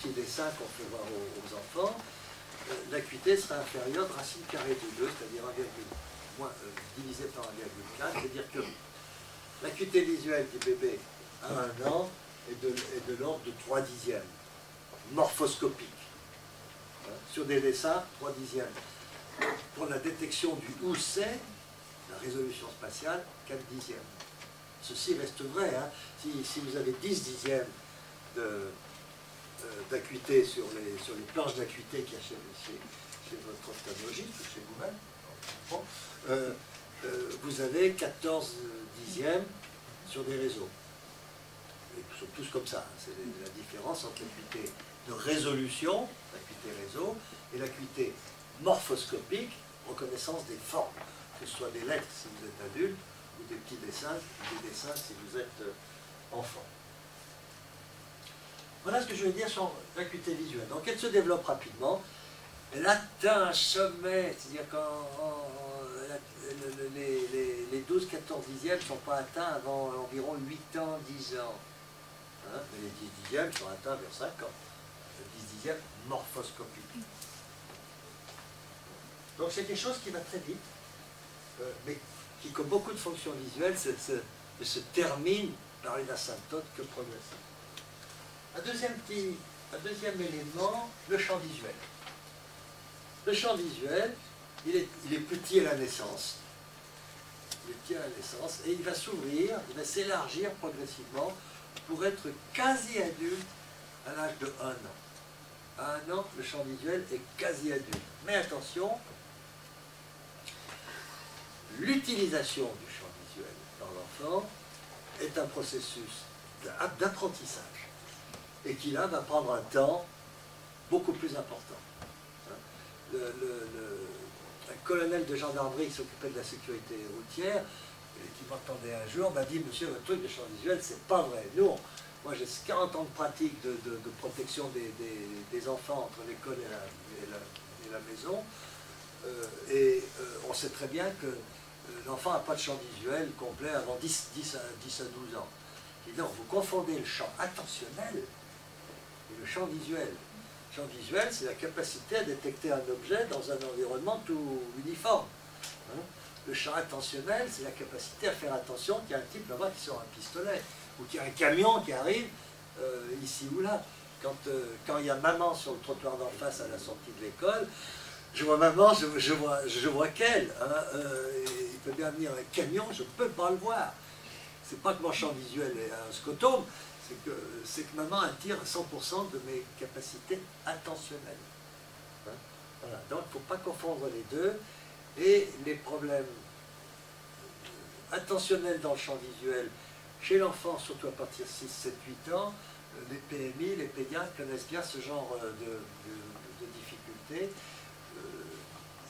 petits dessins qu'on fait voir aux enfants, l'acuité sera inférieure de racine carrée de 2, c'est-à-dire divisé par 1,4, c'est-à-dire que l'acuité visuelle du bébé à 1 an est de l'ordre de 3 dixièmes, morphoscopique. Hein, sur des dessins, 3 dixièmes. Pour la détection du où c'est, la résolution spatiale, 4 dixièmes. Ceci reste vrai. Hein. Si vous avez 10 dixièmes d'acuité sur les planches d'acuité qu'il y a chez votre ophtalmologiste ou chez vous-même, vous avez 14 dixièmes sur des réseaux. Ils sont tous comme ça. Hein. C'est la différence entre l'acuité de résolution, l'acuité réseau, et l'acuité morphoscopique, reconnaissance des formes, que ce soit des lettres si vous êtes adulte, ou des petits dessins, ou des dessins si vous êtes enfant. Voilà ce que je veux dire sur l'acuité visuelle. Donc elle se développe rapidement, elle atteint un sommet, c'est-à-dire quand les 12-14 dixièmes ne sont pas atteints avant environ 8 ans, 10 ans. Hein, mais les 10 dixièmes sont atteints vers 5 ans. Les 10 dixièmes morphoscopiques. Donc c'est quelque chose qui va très vite, mais qui, comme beaucoup de fonctions visuelles, ne se termine par une asymptote que progressive. Un deuxième élément, le champ visuel. Le champ visuel, il est petit à la naissance. Il est petit à la naissance et il va s'ouvrir, il va s'élargir progressivement pour être quasi adulte à l'âge de 1 an. À 1 an, le champ visuel est quasi adulte. Mais attention, l'utilisation du champ visuel par l'enfant est un processus d'apprentissage et qui là va prendre un temps beaucoup plus important. Un colonel de gendarmerie qui s'occupait de la sécurité routière et qui m'entendait un jour m'a dit: monsieur, votre truc de champ visuel, c'est pas vrai. Nous, moi j'ai 40 ans de pratique de protection des enfants entre l'école et la maison, et on sait très bien que l'enfant n'a pas de champ visuel complet avant 10 à 12 ans. Et donc, vous confondez le champ attentionnel et le champ visuel. Le champ visuel, c'est la capacité à détecter un objet dans un environnement tout uniforme. Hein? Le champ attentionnel, c'est la capacité à faire attention qu'il y a un type là-bas qui sort un pistolet, ou qu'il y a un camion qui arrive ici ou là. Quand il y a maman sur le trottoir d'en face à la sortie de l'école, je vois maman, je vois qu'elle. Hein, il peut bien venir un camion, je ne peux pas le voir. C'est pas que mon champ visuel est un scotome, c'est que maman attire 100% de mes capacités attentionnelles. Hein, voilà. Donc il ne faut pas confondre les deux. Et les problèmes attentionnels dans le champ visuel, chez l'enfant, surtout à partir de 6, 7, 8 ans, les PMI, les pédiatres connaissent bien ce genre de difficultés.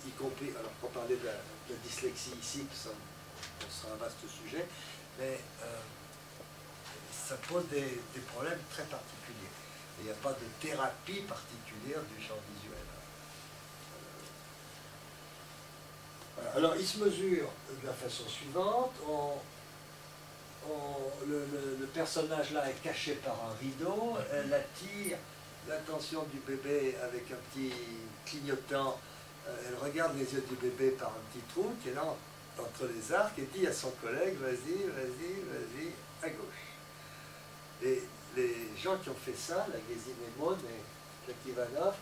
Y compris, alors pour parler de la dyslexie ici, ça sera un vaste sujet, mais ça pose des problèmes très particuliers. Il n'y a pas de thérapie particulière du champ visuel. Voilà. Alors il se mesure de la façon suivante, le personnage là est caché par un rideau, elle attire l'attention du bébé avec un petit clignotant. Elle regarde les yeux du bébé par un petit trou qui est là entre les arcs et dit à son collègue: vas-y, vas-y, vas-y, à gauche. Et les gens qui ont fait ça, la Gézinémone et Jacques Ivanov,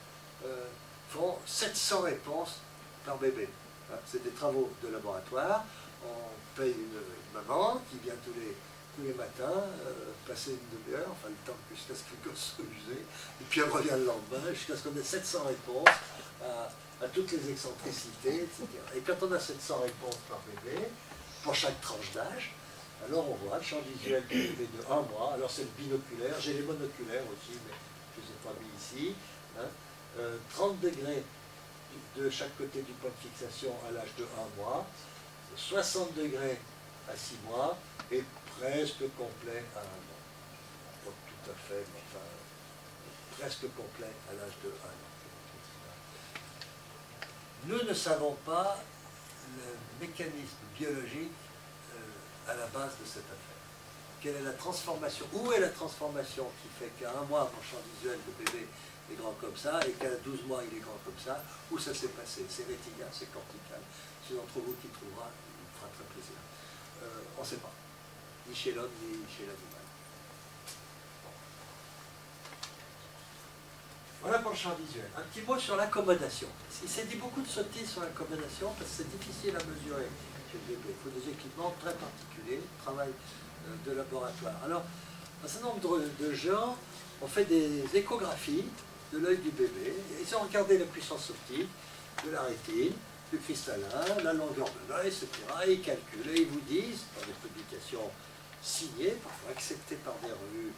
font 700 réponses par bébé. Hein, c'est des travaux de laboratoire. On paye une maman qui vient tous les matins, passer une demi-heure, enfin le temps jusqu'à ce que le gosse soit usé, et puis elle revient le lendemain, jusqu'à ce qu'on ait 700 réponses à toutes les excentricités, etc. Et quand on a 700 réponses par bébé, pour chaque tranche d'âge, alors on voit le champ visuel du bébé de 1 mois, alors c'est le binoculaire, j'ai les monoculaires aussi, mais je ne les ai pas mis ici, hein. 30 degrés de chaque côté du point de fixation à l'âge de 1 mois, 60 degrés à 6 mois, et presque complet à 1 an. Pas tout à fait, mais enfin, presque complet à l'âge de 1 an. Nous ne savons pas le mécanisme biologique à la base de cette affaire. quelle est la transformation, où est la transformation qui fait qu'à un mois, mon champ visuel, le bébé est grand comme ça, et qu'à 12 mois, il est grand comme ça, où ça s'est passé? C'est rétinien, c'est cortical. C'est d'entre vous qui trouvera, il me fera très plaisir. On ne sait pas, ni chez l'homme, ni chez l'animal. Voilà pour le champ visuel. Un petit mot sur l'accommodation. Il s'est dit beaucoup de sottises sur l'accommodation parce que c'est difficile à mesurer chez le bébé. Il faut des équipements très particuliers, travail de laboratoire. Alors, un certain nombre de gens ont fait des échographies de l'œil du bébé. Ils ont regardé la puissance optique de la rétine, du cristallin, la longueur de l'œil, etc. Et ils calculent et ils vous disent, dans des publications signées, parfois acceptées par des revues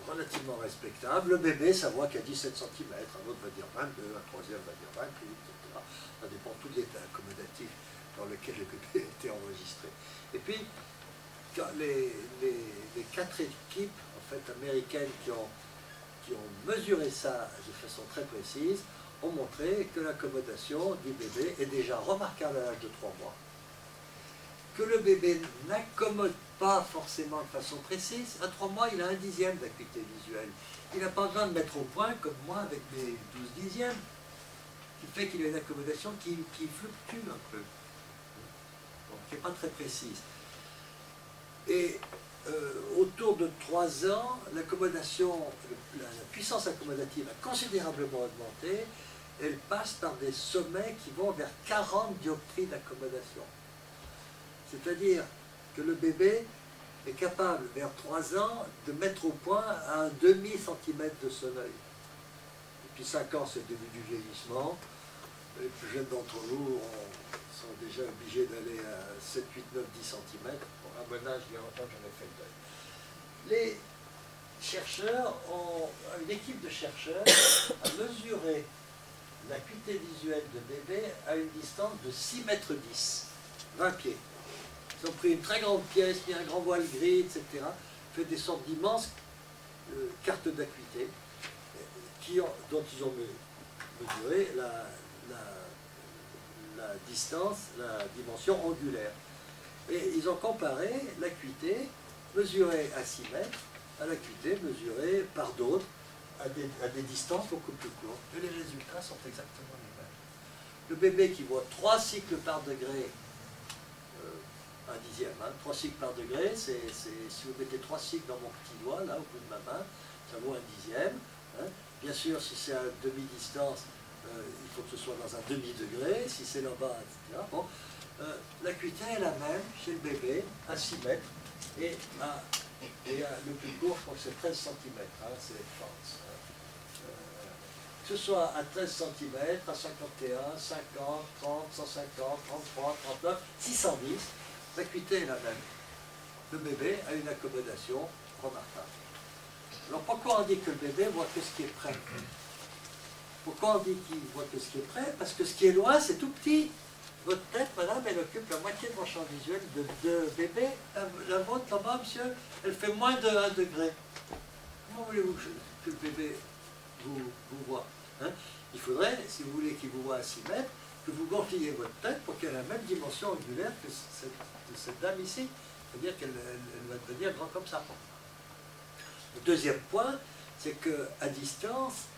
relativement respectable, le bébé, ça voit qu'à 17 cm, un autre va dire 22, un troisième va dire 28, etc. Ça dépend tout de l'état accommodatif dans lequel le bébé a été enregistré. Et puis, les 4 équipes en fait, américaines qui ont mesuré ça de façon très précise, ont montré que l'accommodation du bébé est déjà remarquable à l'âge de 3 mois. Que le bébé n'accommode pas forcément de façon précise. À 3 mois, il a 1/10 d'acuité visuelle. Il n'a pas besoin de mettre au point, comme moi, avec mes 12 dixièmes, qui fait qu'il a une accommodation qui fluctue un peu, donc qui n'est pas très précise. Et autour de 3 ans, l'accommodation, la puissance accommodative a considérablement augmenté. Elle passe par des sommets qui vont vers 40 dioptries d'accommodation. C'est-à-dire que le bébé est capable, vers 3 ans, de mettre au point à un demi-centimètre de son œil. Et puis 5 ans, c'est le début du vieillissement. Les plus jeunes d'entre nous sont déjà obligés d'aller à 7, 8, 9, 10 cm. Pour un bon âge, il y a longtemps que j'en ai fait le deuil. Les chercheurs une équipe de chercheurs a mesuré l'acuité visuelle de bébé à une distance de 6 mètres 10, 20 pieds. Ils ont pris une très grande pièce, mis un grand voile gris, etc. Fait des sortes d'immenses cartes d'acuité dont ils ont mesuré la distance, la dimension angulaire. Et ils ont comparé l'acuité mesurée à 6 mètres à l'acuité mesurée par d'autres à des distances beaucoup plus courtes. Et les résultats sont exactement les mêmes. Le bébé qui voit 3 cycles par degré, 1/10, 3 cycles par degré, si vous mettez 3 cycles dans mon petit doigt, là, au bout de ma main, ça vaut 1/10. Bien sûr, si c'est à demi-distance, il faut que ce soit dans un demi-degré, si c'est là-bas, etc. Bon, l'acuité est la même chez le bébé, à 6 mètres, et le plus court, je crois que c'est 13 cm, c'est France. Que ce soit à 13 cm, à 51, 50, 30, 150, 33, 39, 610, l'acuité est la même. Le bébé a une accommodation remarquable. Alors pourquoi on dit que le bébé voit que ce qui est près? Pourquoi on dit qu'il voit que ce qui est près? Parce que ce qui est loin, c'est tout petit. Votre tête, madame, elle occupe la moitié de mon champ visuel de bébé. La vôtre, là-bas, monsieur, elle fait moins de 1 degré. Comment voulez-vous que le bébé vous voit? Il faudrait, si vous voulez qu'il vous voit à 6 mètres, que vous gonfliez votre tête pour qu'elle ait la même dimension angulaire que cette dame ici. C'est-à-dire qu'elle va devenir grand comme ça. Le deuxième point, c'est qu'à distance,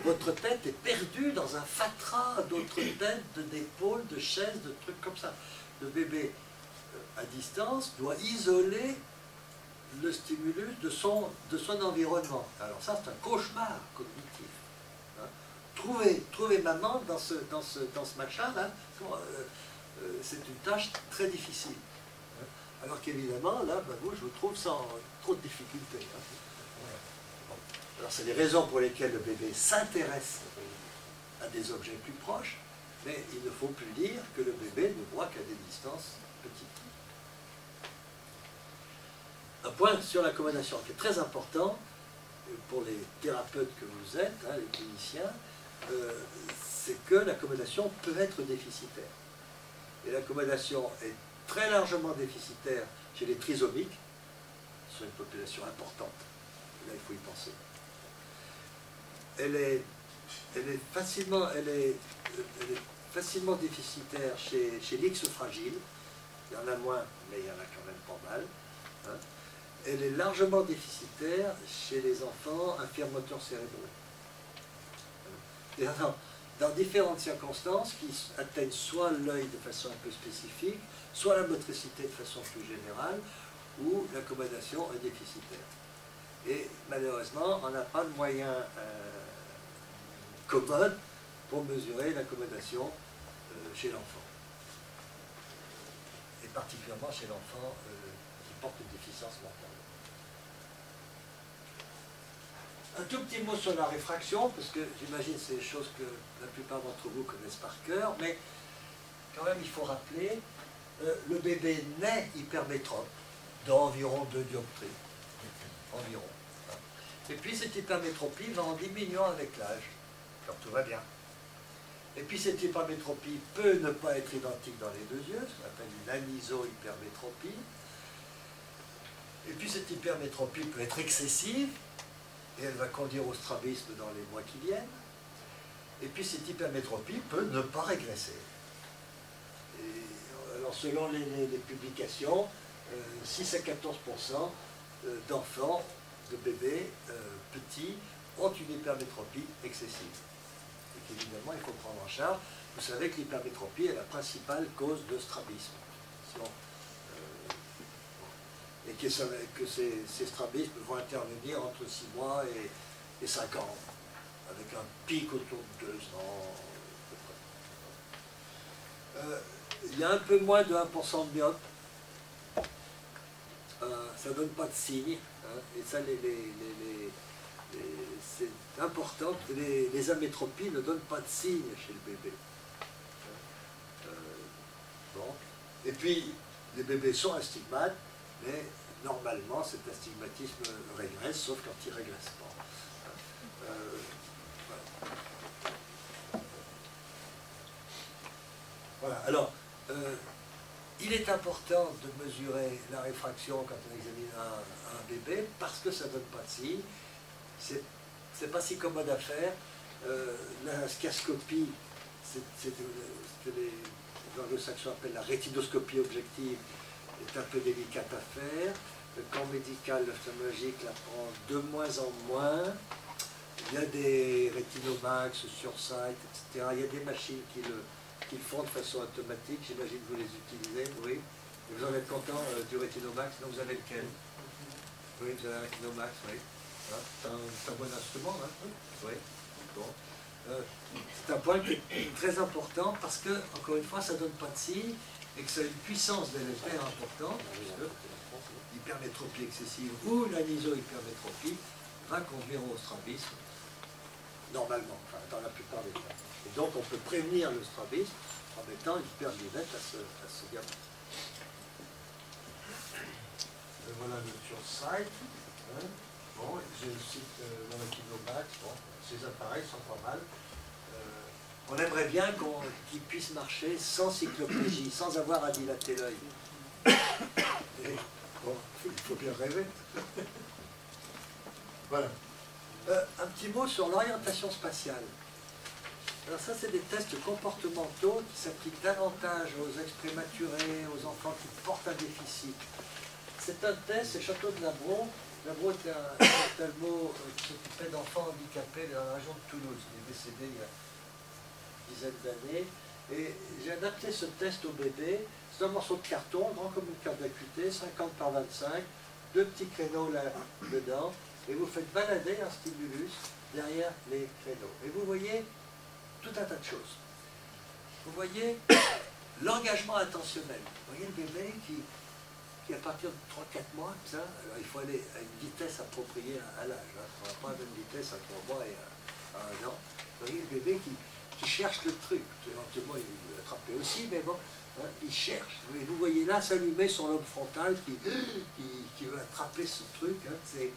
votre tête est perdue dans un fatras d'autres têtes, d'épaules, de chaises, de trucs comme ça. Le bébé, à distance, doit isoler le stimulus de son environnement. Alors ça, c'est un cauchemar cognitif. Trouver maman dans ce machin-là, c'est une tâche très difficile. Alors qu'évidemment, là, vous, je vous trouve sans trop de difficultés. Alors, c'est les raisons pour lesquelles le bébé s'intéresse à des objets plus proches, mais il ne faut plus dire que le bébé ne voit qu'à des distances petites. Un point sur l'accommodation qui est très important pour les thérapeutes que vous êtes, les cliniciens, c'est que l'accommodation peut être déficitaire. Et l'accommodation est très largement déficitaire chez les trisomiques, sur une population importante. Là, il faut y penser. Elle est facilement déficitaire chez l'X fragile. Il y en a moins, mais il y en a quand même pas mal. elle est largement déficitaire chez les enfants infirmes moteurs cérébraux. Dans différentes circonstances qui atteignent soit l'œil de façon un peu spécifique, soit la motricité de façon plus générale, où l'accommodation est déficitaire. Et malheureusement, on n'a pas de moyen commode pour mesurer l'accommodation chez l'enfant. Et particulièrement chez l'enfant qui porte une déficience mentale. Un tout petit mot sur la réfraction, parce que j'imagine que c'est des choses que la plupart d'entre vous connaissent par cœur, mais quand même il faut rappeler, le bébé naît hypermétrope d'environ 2 dioptries, environ. Et puis cette hypermétropie va en diminuant avec l'âge, quand tout va bien. Et puis cette hypermétropie peut ne pas être identique dans les deux yeux, ce qu'on appelle une aniso-hypermétropie. Et puis cette hypermétropie peut être excessive, et elle va conduire au strabisme dans les mois qui viennent. Et puis cette hypermétropie peut ne pas régresser. Et, alors selon les publications, 6 à 14% d'enfants, de bébés petits, ont une hypermétropie excessive. Et qu'évidemment, il faut prendre en charge. Vous savez que l'hypermétropie est la principale cause de strabisme. Et que ces strabismes vont intervenir entre 6 mois et 5 ans, avec un pic autour de 2 ans, à peu près. Il y a un peu moins de 1% de myopes. Ça ne donne pas de signe. Hein, et ça, c'est important. Les amétropies ne donnent pas de signe chez le bébé. Bon. Et puis, les bébés sont astigmates, mais normalement, cet astigmatisme régresse, sauf quand il ne régresse pas. Voilà. Alors, il est important de mesurer la réfraction quand on examine un bébé, parce que ça ne donne pas de signe. C'est pas si commode à faire. La schiascopie, c'est ce que les anglo-saxons appellent la rétinoscopie objective, est un peu délicate à faire. Le camp médical, l'ophtalmologique la prend de moins en moins. Il y a des rétinomax, SureSight, etc. Il y a des machines qui le font de façon automatique. J'imagine que vous les utilisez, oui. Vous en êtes content du rétinomax? Non, vous avez lequel? Oui, vous avez un rétinomax, oui. C'est un bon instrument, hein? Oui. Bon. C'est un point qui est très important parce que, encore une fois, ça ne donne pas de signe et que ça a une puissance d'effet importante, puisque l'hypermétropie excessive ou l'aniso-hypermétropie va conduire au strabisme, normalement, enfin, dans la plupart des cas. Et donc, on peut prévenir le strabisme en mettant une paire de lunettes à ce gamin. Voilà le SureSight. Hein. Bon, j'ai le site Moleculomax. Bon, ces appareils sont pas mal. On aimerait bien qu'ils puissent marcher sans cycloplégie, sans avoir à dilater l'œil. Bon, il faut bien rêver. Voilà. Un petit mot sur l'orientation spatiale. Alors ça, c'est des tests comportementaux qui s'appliquent davantage aux ex-prématurés, aux enfants qui portent un déficit. C'est un test, c'est Château de Labro. Labro était un ophtalmo qui s'occupait d'enfants handicapés dans la région de Toulouse. Il est décédé il y a une dizaine d'années. Et j'ai adapté ce test au bébé. C'est un morceau de carton, grand comme une carte d'acuité, 50 par 25, 2 petits créneaux là dedans. Et vous faites balader un stimulus derrière les créneaux. Et vous voyez tout un tas de choses. Vous voyez l'engagement attentionnel. Vous voyez le bébé qui à partir de 3-4 mois, ça, alors il faut aller à une vitesse appropriée à l'âge. Hein. On n'a pas la même vitesse à 3 mois et à 1 an. Vous voyez le bébé qui cherche le truc. Éventuellement, il veut l'attraper aussi, mais bon, hein, il cherche. Vous voyez là s'allumer son lobe frontal qui veut attraper ce truc. Hein. C'est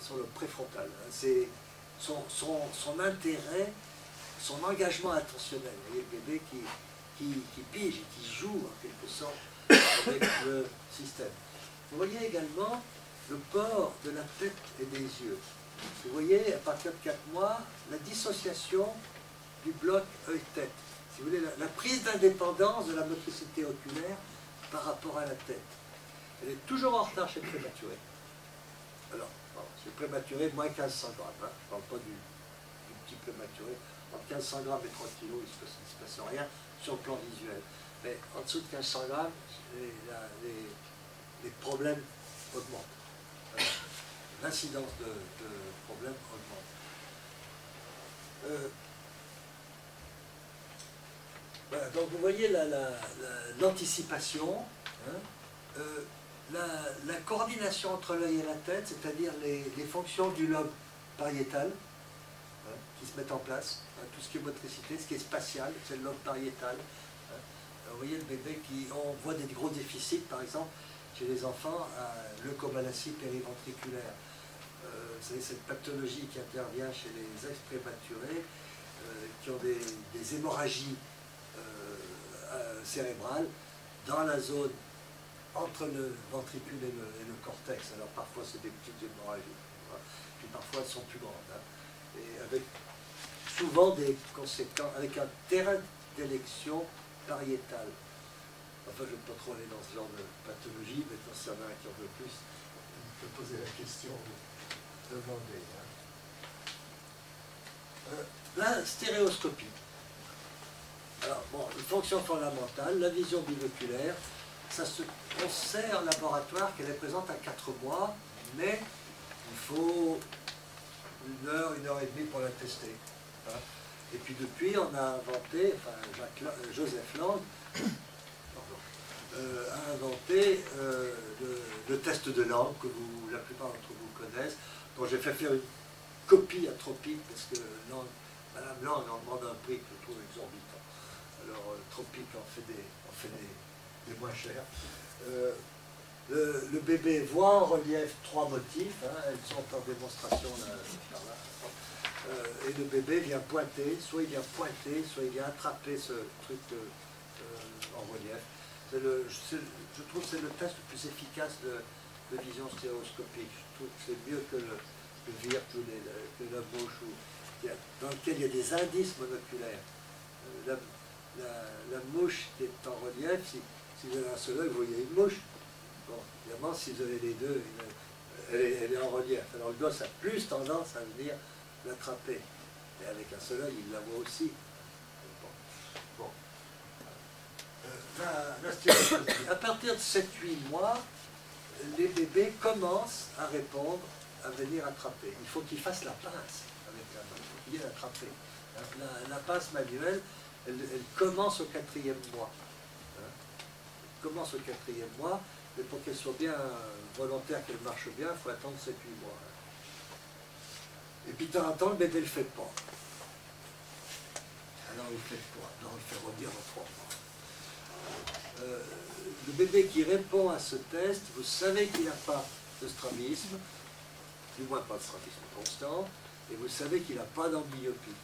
sur le préfrontal. Hein. C'est son intérêt, son engagement attentionnel. Vous voyez le bébé qui pige et qui joue en quelque sorte avec le système. Vous voyez également le port de la tête et des yeux. Vous voyez, à partir de 4 mois, la dissociation du bloc œil-tête. Si vous voulez, la prise d'indépendance de la motricité oculaire par rapport à la tête. Elle est toujours en retard chez le prématuré. Alors, bon, c'est prématuré, moins 1500 grammes. Hein. Je ne parle pas du petit prématuré. Entre 1500 grammes et 30 kg, il ne se passe rien sur le plan visuel. Mais en dessous de 1500 grammes, les problèmes augmentent. L'incidence de problèmes augmente. Voilà, donc vous voyez l'anticipation, hein, la coordination entre l'œil et la tête, c'est-à-dire les fonctions du lobe pariétal, hein, qui se mettent en place, hein, tout ce qui est motricité, ce qui est spatial, c'est le lobe pariétal. Hein. Vous voyez le bébé on voit des gros déficits, par exemple, chez les enfants, à leucomalacie périventriculaire. Vous savez, cette pathologie qui intervient chez les ex-prématurés, qui ont des hémorragies cérébrales dans la zone entre le ventricule et le cortex. Alors parfois c'est des petites hémorragies, hein, puis parfois elles sont plus grandes. Hein, et avec souvent des conséquences, avec un terrain d'élection pariétal. Enfin, je ne vais pas trop aller dans ce genre de pathologie, mais quand s'il y en a un qui en veut plus, on peut poser la question, demander. Hein. La stéréoscopie. Alors, bon, une fonction fondamentale, la vision binoculaire, on sait en laboratoire qu'elle est présente à 4 mois, mais il faut 1 heure, 1 heure et demie pour la tester. Hein. Et puis depuis, on a inventé, enfin, Joseph Lang a inventé le test de Lang, que la plupart d'entre vous connaissent, dont j'ai fait faire une copie atropique, parce que Madame Lang en demande un prix que je trouve exorbitant. Alors, Tropique en fait des moins chers. Le bébé voit en relief 3 motifs, hein, elles sont en démonstration là, par là. Et le bébé vient pointer, soit il vient pointer, soit il vient attraper ce truc en relief. Je trouve que c'est le test le plus efficace de vision stéréoscopique. Je trouve que c'est mieux que le VIRT ou que la bouche, dans lequel il y a des indices monoculaires. La mouche qui est en relief, si vous avez un seul œil, vous voyez une mouche. Bon, évidemment, si vous avez les deux, elle est en relief. Alors le gosse a plus tendance à venir l'attraper. Et avec un seul œil, il la voit aussi. Bon. La stéréoscopie. À partir de 7-8 mois, les bébés commencent à répondre, à venir attraper. Il faut qu'ils fassent la pince avec la main. Il faut qu'ils viennent attraper. La pince manuelle, elle commence au 4e mois. Hein. Elle commence au 4e mois, mais pour qu'elle soit bien volontaire, qu'elle marche bien, il faut attendre 7-8 mois. Hein. Et puis de temps en temps, le bébé ne le fait pas. Alors il fait quoi? Non, il fait revenir dans 3 mois. Le bébé qui répond à ce test, vous savez qu'il n'a pas de strabisme, du moins pas de strabisme constant, et vous savez qu'il n'a pas d'amblyopie.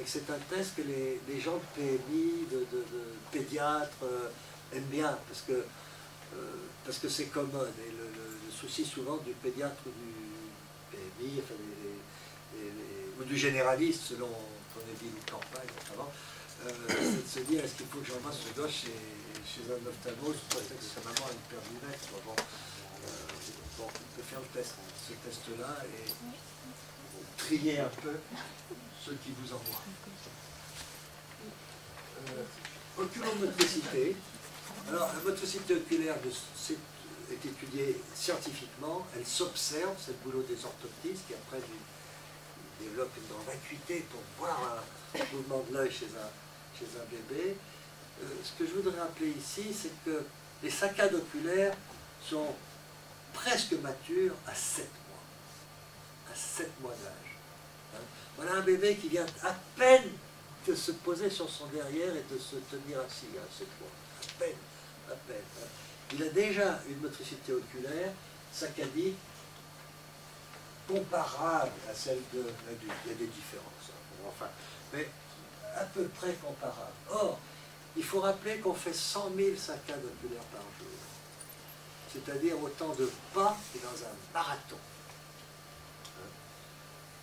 C'est un test que les gens de PMI, de pédiatres aiment bien, parce que c'est commode. Et le souci souvent du pédiatre ou du PMI, enfin, ou du généraliste, selon qu'on est ville ou campagne, notamment, c'est de se dire, est-ce qu'il faut que j'envoie ce gosse chez un ophtalmo, peut-être que sa maman a une paire de lunettes. Bon, on peut faire ce test-là et trier un peu ceux qui vous envoient. Oculomotricité. Alors, la motricité oculaire est étudiée scientifiquement. Elle s'observe, c'est le boulot des orthoptistes qui après développent une grande acuité pour voir un mouvement de l'œil chez un bébé. Ce que je voudrais rappeler ici, c'est que les saccades oculaires sont presque matures à 7 mois. À 7 mois d'âge. Hein. Voilà un bébé qui vient à peine de se poser sur son derrière et de se tenir assis à 7 mois. À peine, à peine. Hein. Il a déjà une motricité oculaire saccadique comparable à celle de l'adulte. Il y a des différences, hein. Enfin, mais à peu près comparable. Or, il faut rappeler qu'on fait 100 000 saccades oculaires par jour. C'est-à-dire autant de pas que dans un marathon.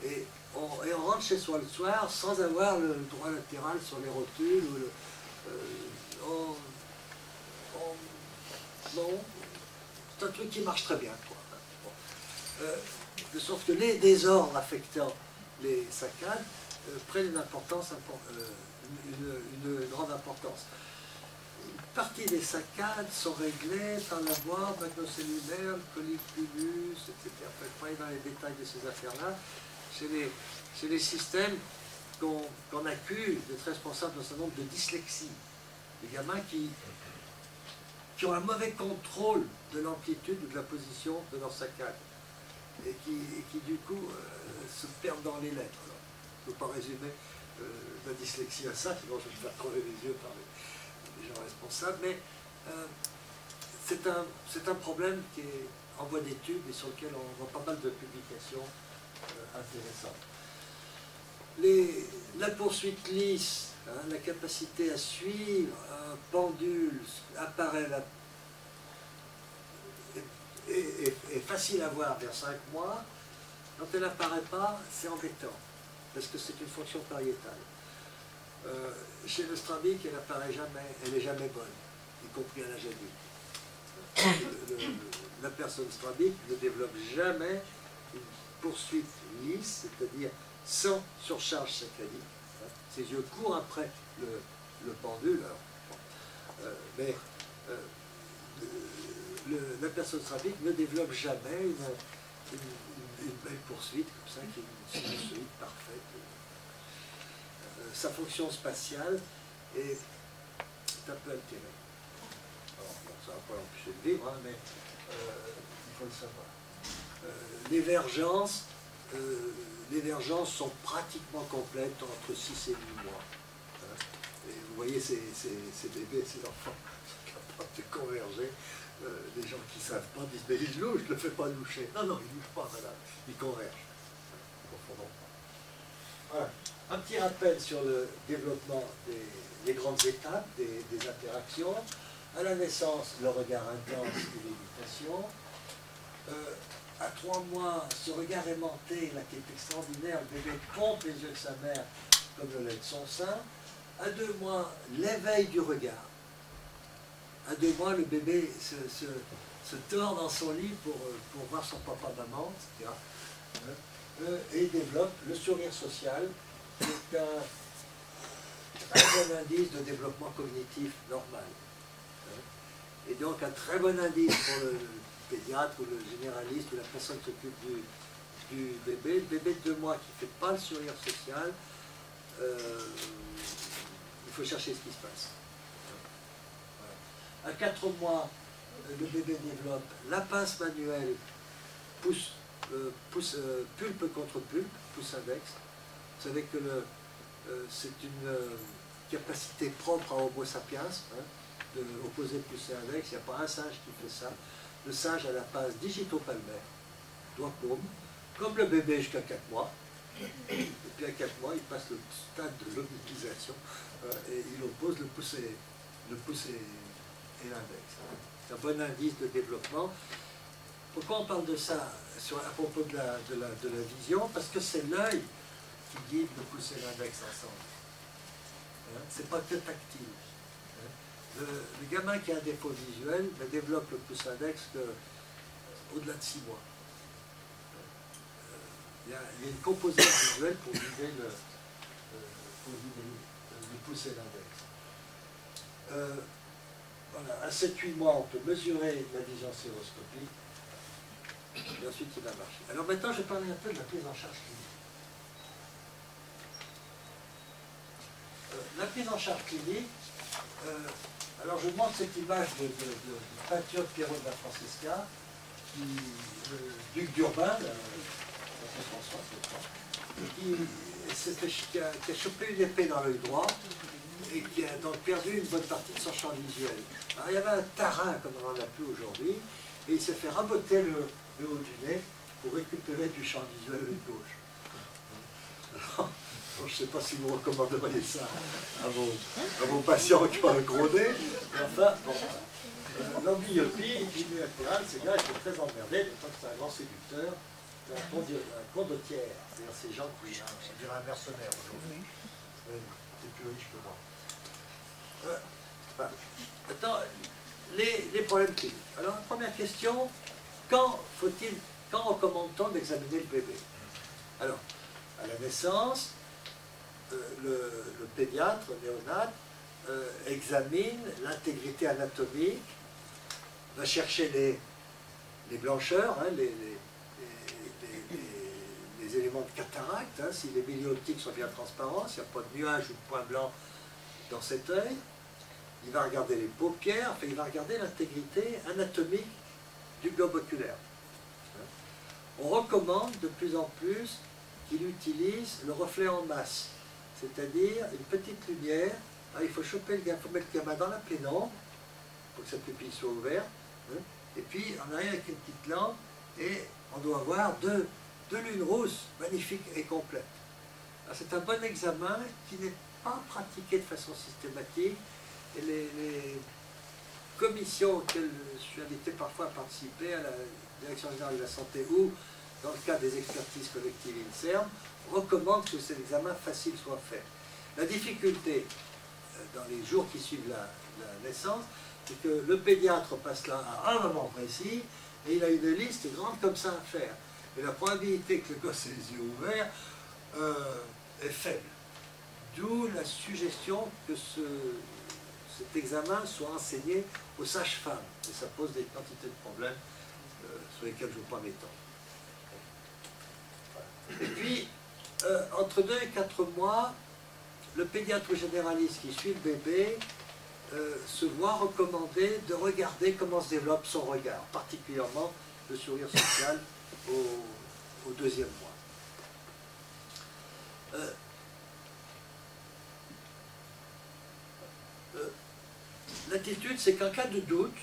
Et on rentre chez soi le soir sans avoir le droit latéral sur les rotules. Non, c'est un truc qui marche très bien. Quoi. Bon. de sorte que les désordres affectant les saccades prennent une importance, une grande importance. Une partie des saccades sont réglées par la voie magnocellulaire, colliculus, etc. Je ne vais pas aller dans les détails de ces affaires-là. C'est les systèmes qu'on accuse d'être responsables d'un certain nombre de dyslexies. Des gamins qui ont un mauvais contrôle de l'amplitude ou de la position de leur saccade et qui du coup se perdent dans les lettres. Je ne peux pas résumer la dyslexie à ça, sinon je vais me faire crever les yeux par les gens responsables, mais c'est un problème qui est en voie d'étude et sur lequel on voit pas mal de publications intéressantes. La poursuite lisse, hein, la capacité à suivre un pendule apparaît est facile à voir vers 5 mois. Quand elle n'apparaît pas, c'est embêtant, parce que c'est une fonction pariétale. Chez le strabique, elle n'apparaît jamais, elle n'est jamais bonne, y compris à l'âge adulte. La personne strabique ne développe jamais une poursuite lisse, c'est-à-dire sans surcharge saccadique. Ses yeux courent après le pendule, mais la personne strabique ne développe jamais une belle poursuite comme ça, qui est une sinusoïde parfaite. Sa fonction spatiale est un peu altérée. Alors, bon, ça ne va pas l'empêcher de vivre, hein, mais il faut le savoir. Les vergences sont pratiquement complètes entre 6 et 8 mois. Hein. Et vous voyez ces bébés, ces enfants sont capables de converger. Les gens qui ne savent pas disent « mais il louche, je ne le fais pas loucher ». Non, non, il ne louche pas, madame, il converge. Ne confondons pas. Voilà. Un petit rappel sur le développement des grandes étapes, des interactions. À la naissance, le regard intense et l'évitation. À 3 mois, ce regard aimanté, là, qui est extraordinaire, le bébé pompe les yeux de sa mère comme le lait de son sein. À 2 mois, l'éveil du regard. À 2 mois, le bébé se tord dans son lit pour voir son papa-maman, etc. Et développe le sourire social, qui est un très bon indice de développement cognitif normal. Et donc un très bon indice pour le pédiatre ou le généraliste ou la personne qui s'occupe du bébé. Le bébé de 2 mois qui ne fait pas le sourire social, il faut chercher ce qui se passe. À 4 mois, le bébé développe la pince manuelle, pulpe contre pulpe, pouce index. Vous savez que c'est une capacité propre à Homo sapiens, hein, de opposer pouce et index. Il n'y a pas un singe qui fait ça. Le singe a la pince digitopalmaire, doigt paume, comme le bébé jusqu'à 4 mois. Et puis à 4 mois, il passe le stade de l'omnipisation et il oppose le pouce et l'index. C'est un bon indice de développement. Pourquoi on parle de ça à propos de la vision? Parce que c'est l'œil qui guide le pouce et l'index ensemble. C'est pas que tactile. Le gamin qui a un défaut visuel ne développe le pouce index qu'au-delà de 6 mois. Il y a une composante visuelle pour guider le pouce et l'index. Voilà, à 7-8 mois, on peut mesurer la vision stéréoscopique, et ensuite il va marcher. Alors maintenant, je vais parler un peu de la prise en charge clinique. La prise en charge clinique, alors je vous montre cette image de peinture de Pierrot de la Francesca, duc d'Urbain, François, qui a chopé une épée dans l'œil droit, et qui a donc perdu une bonne partie de son champ visuel. Alors, il y avait un tarin, comme on n'en a plus aujourd'hui, et il s'est fait raboter le haut du nez pour récupérer du champ visuel de gauche. Alors, je ne sais pas si vous recommanderiez ça à vos patients qui ont un gros nez, mais enfin, bon. L'amblyopie, unilatérale, ces gars étaient très emmerdés, parce que c'est un grand séducteur, c'est un condottière, c'est-à-dire ces gens qui, on dirait un mercenaire aujourd'hui. C'est plus riche que moi. Maintenant, les problèmes cliniques. Alors, la première question, quand faut-il quand recommande-t-on d'examiner le bébé? Alors, à la naissance, le pédiatre néonat examine l'intégrité anatomique, va chercher les blancheurs, hein, les éléments de cataracte, hein, si les milieux optiques sont bien transparents, s'il n'y a pas de nuages ou de points blancs dans cet œil. Il va regarder les paupières, enfin, il va regarder l'intégrité anatomique du globe oculaire. On recommande de plus en plus qu'il utilise le reflet en masse, c'est-à-dire une petite lumière. Il faut choper le gamin, il faut mettre le gamin dans la pénombre pour que sa pupille soit ouverte, hein, et puis on arrive avec une petite lampe et on doit avoir deux lunes rousses magnifiques et complètes. C'est un bon examen qui n'est pas pratiqué de façon systématique, et les commissions auxquelles je suis invité parfois à participer, à la Direction générale de la santé ou dans le cadre des expertises collectives INSERM, recommandent que cet examen facile soit fait. La difficulté dans les jours qui suivent la naissance, c'est que le pédiatre passe là à un moment précis et il a une liste grande comme ça à faire. Et la probabilité que le gosse ait les yeux ouverts est faible. D'où la suggestion que cet examen soit enseigné aux sages-femmes. Et ça pose des quantités de problèmes sur lesquels je ne veux pas m'étendre. Et puis, entre 2 et 4 mois, le pédiatre généraliste qui suit le bébé se voit recommander de regarder comment se développe son regard, particulièrement le sourire social au 2e mois. L'attitude, c'est qu'en cas de doute,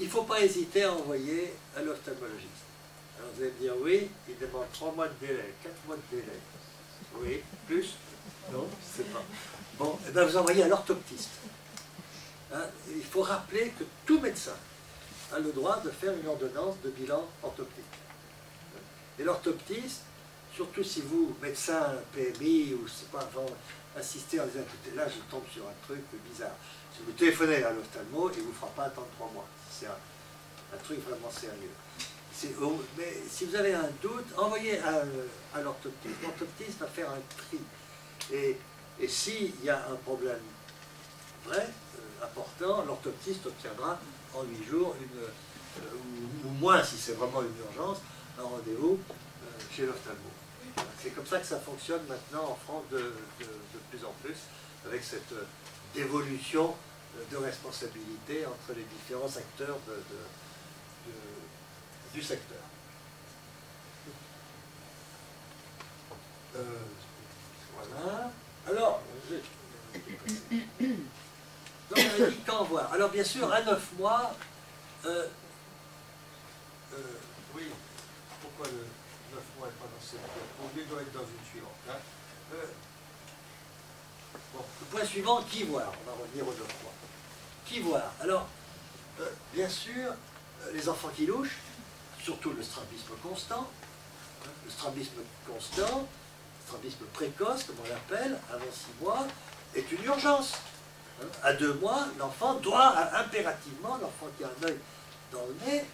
il ne faut pas hésiter à envoyer à l'ophtalmologiste. Alors vous allez me dire, oui, il demande 3 mois de délai, 4 mois de délai. Oui, plus? Non, je ne sais pas. Bon, eh bien vous envoyez à l'orthoptiste. Hein, il faut rappeler que tout médecin a le droit de faire une ordonnance de bilan orthoptique. Et l'orthoptiste, surtout si vous, médecin, PMI, ou c'est pas avant, assistez en disant, écoutez, là je tombe sur un truc bizarre. Si vous téléphonez à l'ophtalmo, il ne vous fera pas attendre 3 mois. C'est un truc vraiment sérieux. Mais si vous avez un doute, envoyez à l'orthoptiste. L'orthoptiste va faire un tri. Et s'il y a un problème vrai, important, l'orthoptiste obtiendra en 8 jours, ou moins si c'est vraiment une urgence, un rendez-vous chez l'ophtalmo. C'est comme ça que ça fonctionne maintenant en France de plus en plus, avec cette dévolution de responsabilité entre les différents acteurs du secteur. Voilà. Alors, donc on a dit quand voir. Alors bien sûr, à 9 mois, oui, pourquoi le 9 mois n'est pas dans cette diapo? Il doit être dans une suivante. Hein. Bon, le point suivant, qui voir? On va revenir aux 9 mois. Qui voir? Alors, bien sûr, les enfants qui louchent, surtout le strabisme constant, le strabisme constant, le strabisme précoce, comme on l'appelle, avant 6 mois, est une urgence. À 2 mois, l'enfant doit impérativement, l'enfant qui a un œil dans le nez,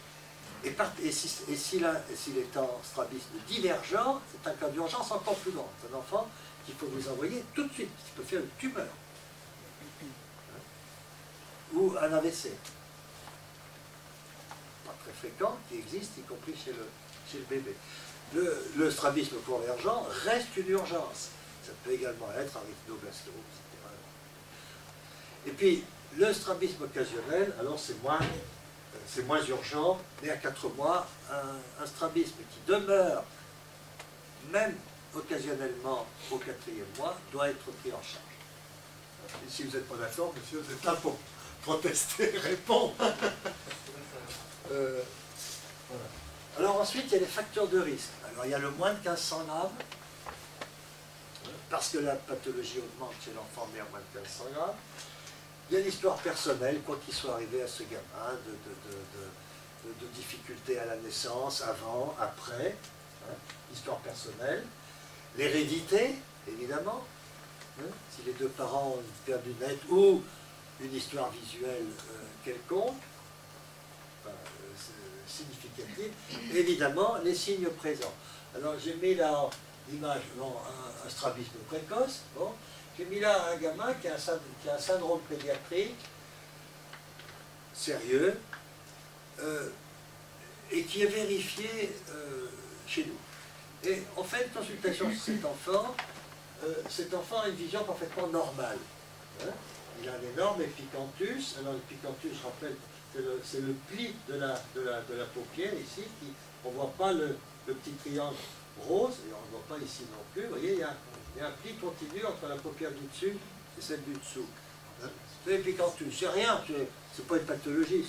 et s'il est en strabisme divergent, c'est un cas d'urgence encore plus grand. C'est un enfant qu'il faut vous envoyer tout de suite, qui peut faire une tumeur. Ou un AVC. Pas très fréquent, qui existe, y compris chez le bébé. Le strabisme convergent reste une urgence. Ça peut également être arachnoblastose, etc. Et puis, le strabisme occasionnel, alors c'est moins urgent, mais à 4 mois, un strabisme qui demeure, même occasionnellement au 4e mois, doit être pris en charge. Et si vous n'êtes pas d'accord, monsieur, vous êtes là pour protester, répondre. Voilà. Alors ensuite, il y a les facteurs de risque. Alors il y a le moins de 1500 grammes, parce que la pathologie augmente chez l'enfant né à moins de 1500 grammes. Il y a l'histoire personnelle, quoi qu'il soit arrivé à ce gamin, de difficultés à la naissance, avant, après, hein, histoire personnelle. L'hérédité, évidemment, hein, si les 2 parents ont une perte du net ou une histoire visuelle quelconque. significative. Et évidemment, les signes présents. Alors j'ai mis là en image un strabisme précoce. Bon. J'ai mis là un gamin qui a un syndrome pédiatrique sérieux et qui est vérifié chez nous. Et on fait une consultation sur cet enfant a une vision parfaitement normale. Hein. Il a un énorme épicanthus. Alors l'épicanthus, je rappelle, c'est le pli de la paupière ici. On ne voit pas le petit triangle rose, et on ne le voit pas ici non plus. Vous voyez, il y a un pli continu entre la paupière du dessus et celle du dessous. Hein. C'est l'épicanthus. C'est rien, c'est pas une pathologie.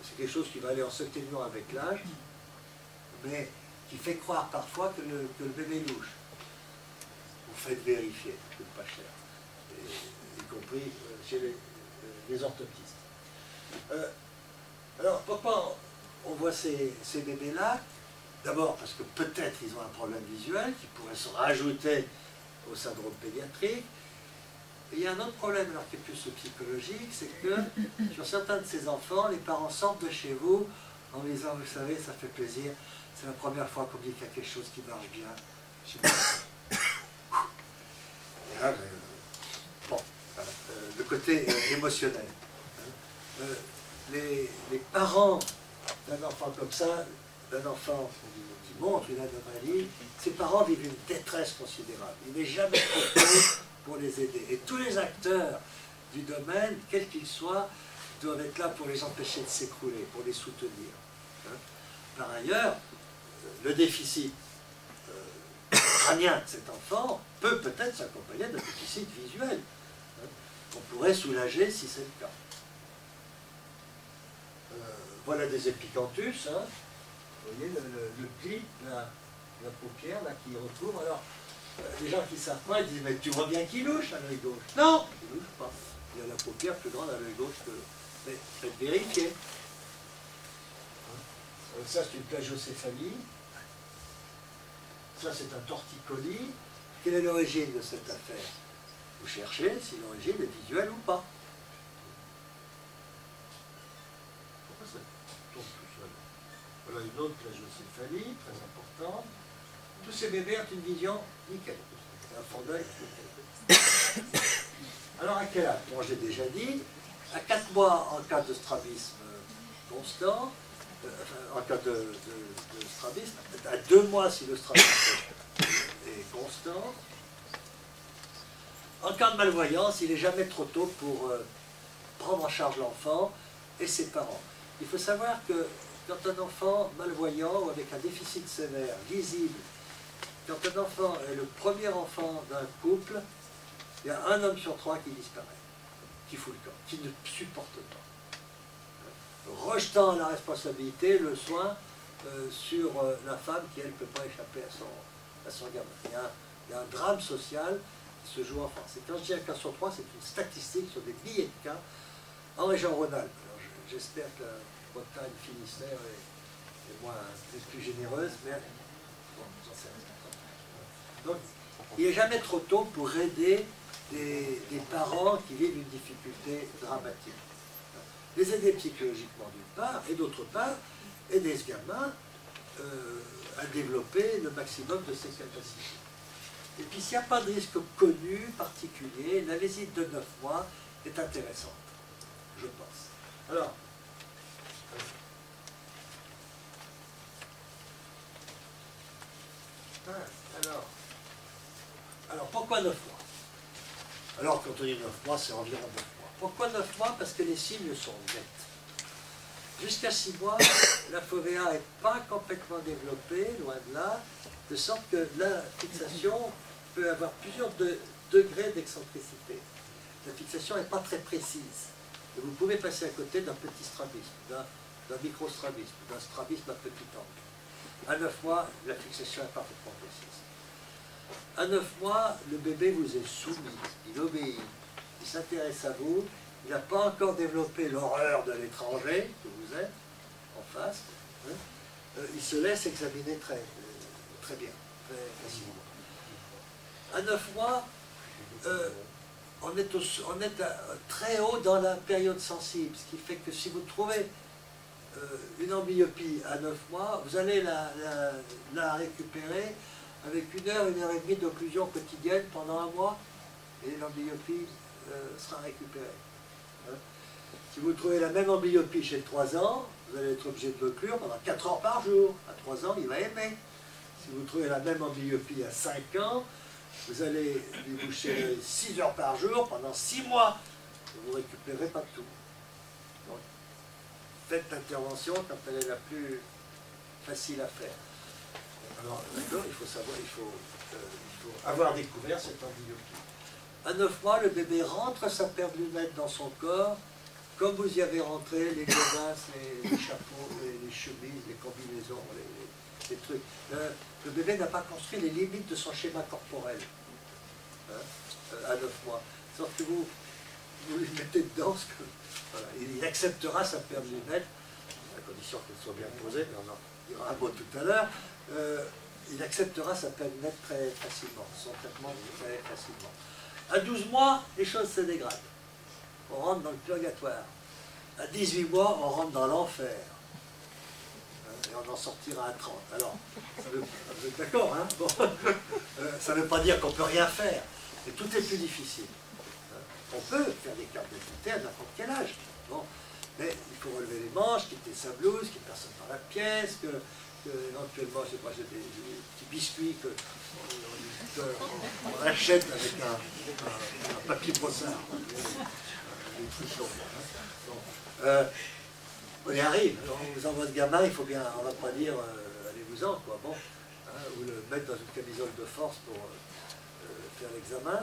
C'est quelque chose qui va aller en s'atténuant avec l'âge, mais qui fait croire parfois que le bébé est louche. Vous faites vérifier, ça coûte pas cher, y compris chez les orthoptistes. Alors pourquoi on voit ces bébés-là? D'abord parce que peut-être ils ont un problème visuel qui pourrait se rajouter au syndrome pédiatrique. Et il y a un autre problème, alors qui est plus psychologique, c'est que sur certains de ces enfants, les parents sortent de chez vous en disant, vous savez, ça fait plaisir, c'est la première fois qu'on dit qu'il y a quelque chose qui marche bien. Et là, bon, le côté émotionnel. Les parents d'un enfant comme ça, d'un enfant qui montre une anomalie, ces parents vivent une détresse considérable. Il n'est jamais trop tôt pour les aider. Et tous les acteurs du domaine, quels qu'ils soient, doivent être là pour les empêcher de s'écrouler, pour les soutenir. Hein. Par ailleurs, le déficit crânien de cet enfant peut peut-être s'accompagner d'un déficit visuel. Hein. On pourrait soulager si c'est le cas. Voilà des épicanthus. Hein. Vous voyez le pli, la paupière là, qui recouvre. Alors, les gens qui ne savent pas, ils disent, mais tu vois bien qu'il louche à l'œil gauche. Non, il ne louche pas. Il y a la paupière plus grande à l'œil gauche que l'autre. Mais faites vérifier. Ça, c'est une plagiocéphalie. Ça, c'est un torticolis. Quelle est l'origine de cette affaire? Vous cherchez si l'origine est visuelle ou pas. Pourquoi ça tombe tout seul? Voilà une autre plagiocéphalie, très importante. Tous ces bébés ont une vision nickel. Un fond d'œil nickel. Alors à quel âge? Bon, j'ai déjà dit, à 4 mois en cas de strabisme constant, en cas de strabisme, à 2 mois si le strabisme est constant. En cas de malvoyance, il n'est jamais trop tôt pour prendre en charge l'enfant et ses parents. Il faut savoir que quand un enfant malvoyant ou avec un déficit sévère, visible, quand un enfant est le premier enfant d'un couple, il y a un homme sur 3 qui disparaît, qui fout le camp, qui ne supporte pas. Rejetant la responsabilité, le soin sur la femme qui, elle, ne peut pas échapper à son gamin. Il y a un drame social qui se joue en France. Et quand je dis un cas sur 3, c'est une statistique sur des milliers de cas en région Rhône-Alpes. J'espère que la Bretagne Finistère est plus généreuse, mais bon, j'en sais rien. Donc, il n'est jamais trop tôt pour aider des parents qui vivent une difficulté dramatique. Les aider psychologiquement d'une part, et d'autre part, aider ce gamin à développer le maximum de ses capacités. Et puis s'il n'y a pas de risque connu, particulier, la visite de 9 mois est intéressante, je pense. Alors pourquoi 9 mois? Alors quand on dit 9 mois, c'est environ 9 mois. Pourquoi 9 mois? Parce que les signes sont nets. Jusqu'à 6 mois, la fovea n'est pas complètement développée, loin de là, de sorte que la fixation peut avoir plusieurs degrés d'excentricité. La fixation n'est pas très précise. Et vous pouvez passer à côté d'un petit strabisme, d'un microstrabisme, d'un strabisme à petit angle. À 9 mois, la fixation est parfaitement précise. À 9 mois, le bébé vous est soumis, il obéit, il s'intéresse à vous, il n'a pas encore développé l'horreur de l'étranger que vous êtes en face. Hein. Il se laisse examiner très bien, très facilement. À 9 mois, on est très haut dans la période sensible, ce qui fait que si vous trouvez une amblyopie à 9 mois, vous allez la récupérer avec 1 heure, 1 heure et demie d'occlusion quotidienne pendant 1 mois, et l'amblyopie sera récupérée. Hein. Si vous trouvez la même amblyopie chez 3 ans, vous allez être obligé de l'occlure pendant 4 heures par jour. À 3 ans, il va aimer. Si vous trouvez la même amblyopie à 5 ans, vous allez lui boucher 6 heures par jour pendant 6 mois. Vous ne récupérez pas tout. Donc, faites l'intervention quand elle est la plus facile à faire. Alors, d'accord, il faut savoir, il faut avoir découvert cette amblyopie. À 9 mois, le bébé rentre sa paire de lunettes dans son corps, comme vous y avez rentré les godasses, les chapeaux, les chemises, les combinaisons, les trucs. Le bébé n'a pas construit les limites de son schéma corporel, hein, à 9 mois. Sauf que vous lui mettez dedans, voilà, il acceptera sa paire de lunettes, à condition qu'elle soit bien posée, mais on en dira un mot tout à l'heure. Il acceptera sa paire de lunettes très facilement, son traitement très facilement. À 12 mois, les choses se dégradent. On rentre dans le purgatoire. À 18 mois, on rentre dans l'enfer. Et on en sortira à 30. Alors, vous êtes d'accord, hein, bon. Ça ne veut pas dire qu'on ne peut rien faire, mais tout est plus difficile. On peut faire des cartes d'identité à n'importe quel âge. Bon. Mais il faut relever les manches, quitter sa blouse, qu'il n'y ait personne dans la pièce, que éventuellement, je sais pas, j'ai des petits biscuits qu'on achète avec un papier brossard. On y arrive. Alors, on vous envoie ce gamin, il faut bien, on ne va pas dire allez-vous-en, quoi, bon, hein, ou le mettre dans une camisole de force pour faire l'examen.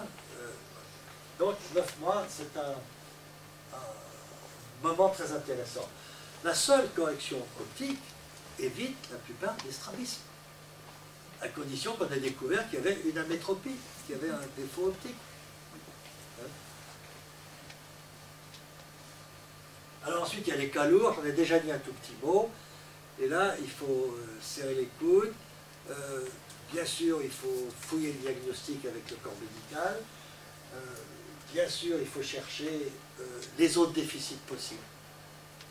Donc, 9 mois, c'est un moment très intéressant. La seule correction optique évite la plupart des strabismes, à condition qu'on ait découvert qu'il y avait une amétropie, qu'il y avait un défaut optique. Alors ensuite, il y a les cas lourds, j'en ai déjà dit un tout petit mot, et là, il faut serrer les coudes. Bien sûr, il faut fouiller le diagnostic avec le corps médical. Bien sûr, il faut chercher les autres déficits possibles.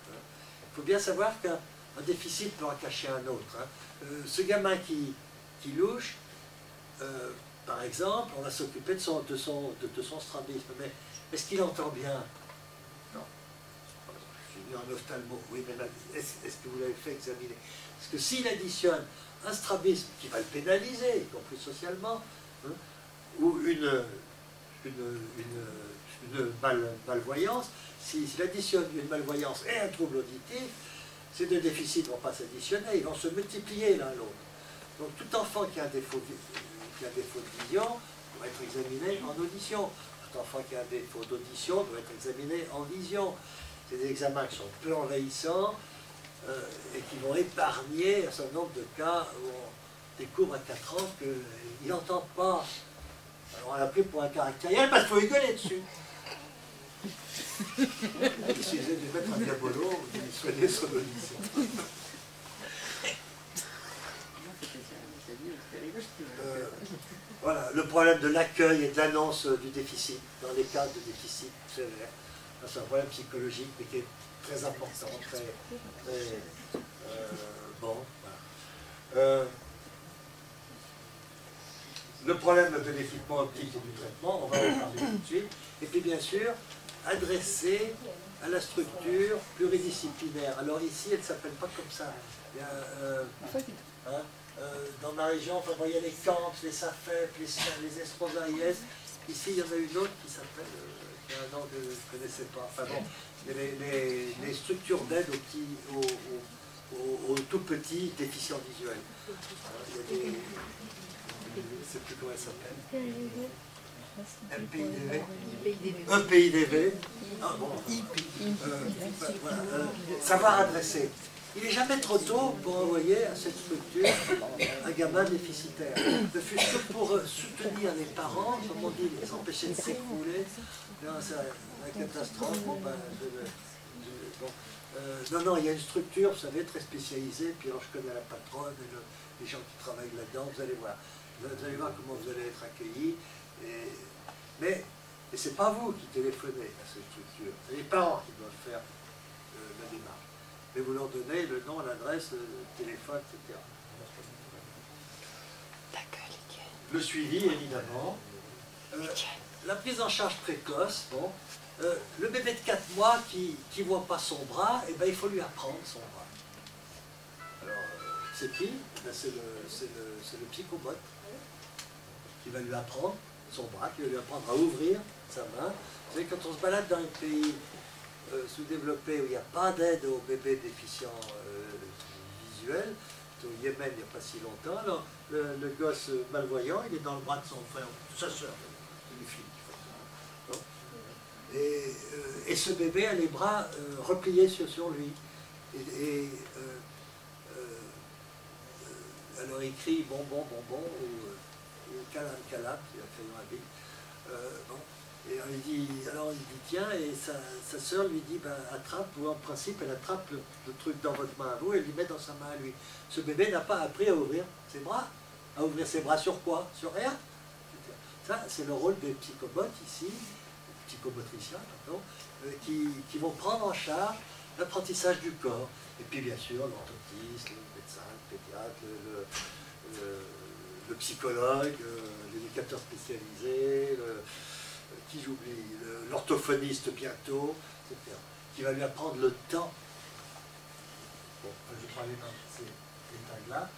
Il faut bien savoir qu'un déficit peut en cacher un autre. Hein. Ce gamin qui louche, par exemple, on va s'occuper de son strabisme. Mais est-ce qu'il entend bien? Non. J'ai vu un ophtalmo. Oui, mais est-ce que vous l'avez fait examiner? Parce que s'il additionne un strabisme qui va le pénaliser, y compris socialement, hein, ou une malvoyance, s'il additionne une malvoyance et un trouble auditif, ces deux déficits ne vont pas s'additionner, ils vont se multiplier l'un l'autre. Donc tout enfant qui a un défaut de vision doit être examiné en audition. Tout enfant qui a un défaut d'audition doit être examiné en vision. C'est des examens qui sont peu envahissants et qui vont épargner un certain nombre de cas où on découvre à 4 ans qu'il n'entend pas. Alors on l'a pris pour un caractériel parce qu'il faut rigoler dessus. Il suffisait de mettre un diabolo ou de soigner son audition. Voilà, le problème de l'accueil et de l'annonce du déficit, dans les cas de déficit sévère. C'est un problème psychologique, mais qui est très important, très bon. Voilà. Le problème de l'équipement optique et du traitement, on va en parler tout de suite. Et puis bien sûr, adressé à la structure pluridisciplinaire. Alors ici, elle ne s'appelle pas comme ça. Il y a, dans ma région, enfin, il y a les Camps, les SAFEP, les Estrosaïes. Ici, il y en a une autre qui s'appelle, qui a un nom que je ne connaissais pas. Enfin bon, il y a les structures d'aide aux tout petits déficients visuels. Il y a des... Je ne sais plus comment elle s'appelle. EPIDV. Ah bon. Voilà. Savoir adresser. Il n'est jamais trop tôt pour envoyer à cette structure un gamin déficitaire. Ne fût-ce que pour soutenir les parents, comme on dit, les empêcher de s'écrouler. C'est la catastrophe. Bon, ben, non, il y a une structure, vous savez, très spécialisée. Puis alors, je connais la patronne et les gens qui travaillent là-dedans. Vous allez voir. Vous allez voir comment vous allez être accueillis. Mais ce n'est pas vous qui téléphonez à cette structure. C'est les parents qui doivent faire la démarche. mais vous leur donnez le nom, l'adresse, le téléphone, etc. Le suivi, évidemment. La prise en charge précoce, bon. Le bébé de 4 mois qui ne voit pas son bras, eh ben, il faut lui apprendre son bras. Alors, c'est qui? Ben, c'est le psychobot qui va lui apprendre son bras, qui va lui apprendre à ouvrir sa main. Vous savez, quand on se balade dans un pays sous-développé où il n'y a pas d'aide aux bébés déficients visuels, au Yémen il n'y a pas si longtemps, alors, le gosse malvoyant, il est dans le bras de son frère, de sa soeur, une fille qui fait ça. Et ce bébé a les bras repliés sur lui. Alors il crie bonbon, bonbon, ou calam, calam, c'est un crayon à billes. Bon. Et alors il dit tiens, et sa sœur lui dit ben, attrape, ou en principe elle attrape le truc dans votre main à vous et lui met dans sa main à lui. Ce bébé n'a pas appris à ouvrir ses bras. À ouvrir ses bras sur quoi? Sur rien. Ça, c'est le rôle des psychobots ici, psychomotriciens, pardon, qui vont prendre en charge l'apprentissage du corps. Et puis bien sûr, l'orthoptiste, le médecin, le pédiatre, le psychologue, l'éducateur spécialisé, qui j'oublie, l'orthophoniste bientôt, etc. Qui va lui apprendre le temps. Bon, je vais parler dans ces détails-là.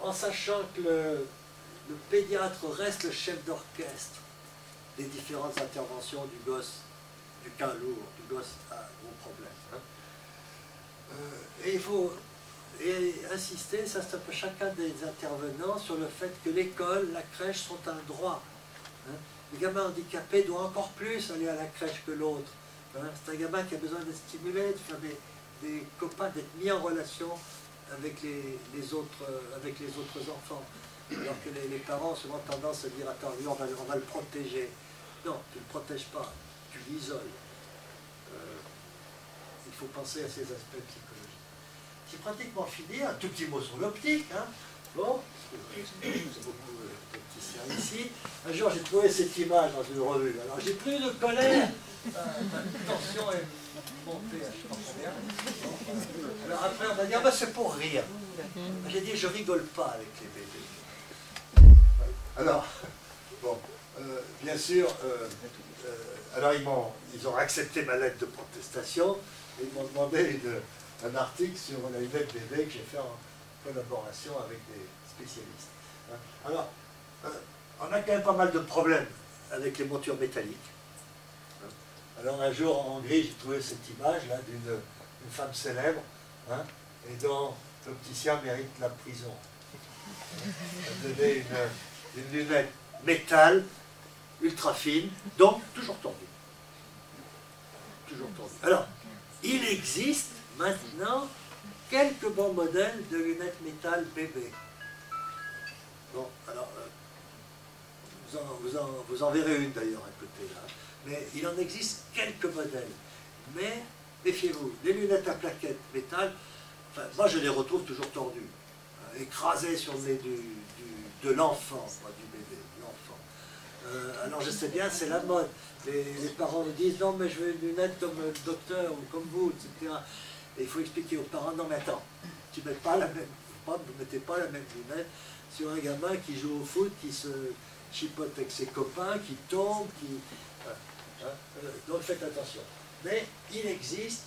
En sachant que le pédiatre reste le chef d'orchestre des différentes interventions du gosse, du cas lourd, du gosse à gros problème. Hein. Et il faut insister, ça c'est un peu chacun des intervenants, sur le fait que l'école, la crèche sont un droit. Hein. Le gamin handicapé doit encore plus aller à la crèche que l'autre. Hein. C'est un gamin qui a besoin d'être stimulé, de faire des copains, d'être mis en relation avec les autres enfants. Alors que les parents ont souvent tendance à dire attends, lui on va le protéger. Non, tu ne le protèges pas, tu l'isoles. Il faut penser à ces aspects psychologiques. C'est pratiquement fini, un tout petit mot sur l'optique. Hein. Bon, c'est beaucoup d'opticiens ici. Un jour j'ai trouvé cette image dans une revue. Alors j'ai plus de colère, la tension est montée à je sais pas combien. Bon. Alors après on va dire bah, c'est pour rire. J'ai dit je rigole pas avec les bébés. Alors, bon, bien sûr, alors ils ont accepté ma lettre de protestation et ils m'ont demandé un article sur la lunette bébé que j'ai fait en collaboration avec des spécialistes. Alors, on a quand même pas mal de problèmes avec les montures métalliques. Alors un jour en Hongrie, j'ai trouvé cette image là d'une femme célèbre, hein, et dont l'opticien mérite la prison. Elle donnait une lunette métal, ultra fine, donc toujours tordue. Toujours tordue. Alors, il existe maintenant quelques bons modèles de lunettes métal bébé. Bon, alors, vous en verrez une d'ailleurs à côté là. Mais il en existe quelques modèles. Mais, méfiez-vous, les lunettes à plaquettes métal, enfin, moi je les retrouve toujours tordues, hein, écrasées sur le nez de l'enfant, pas du bébé, l'enfant. Alors je sais bien, c'est la mode. Les parents me disent, non mais je veux une lunette comme le docteur ou comme vous, etc. Et il faut expliquer aux parents, non mais attends, tu mets pas la même, vous ne mettez pas la même lunette sur un gamin qui joue au foot, qui se chipote avec ses copains, qui tombe, qui... donc faites attention. Mais il existe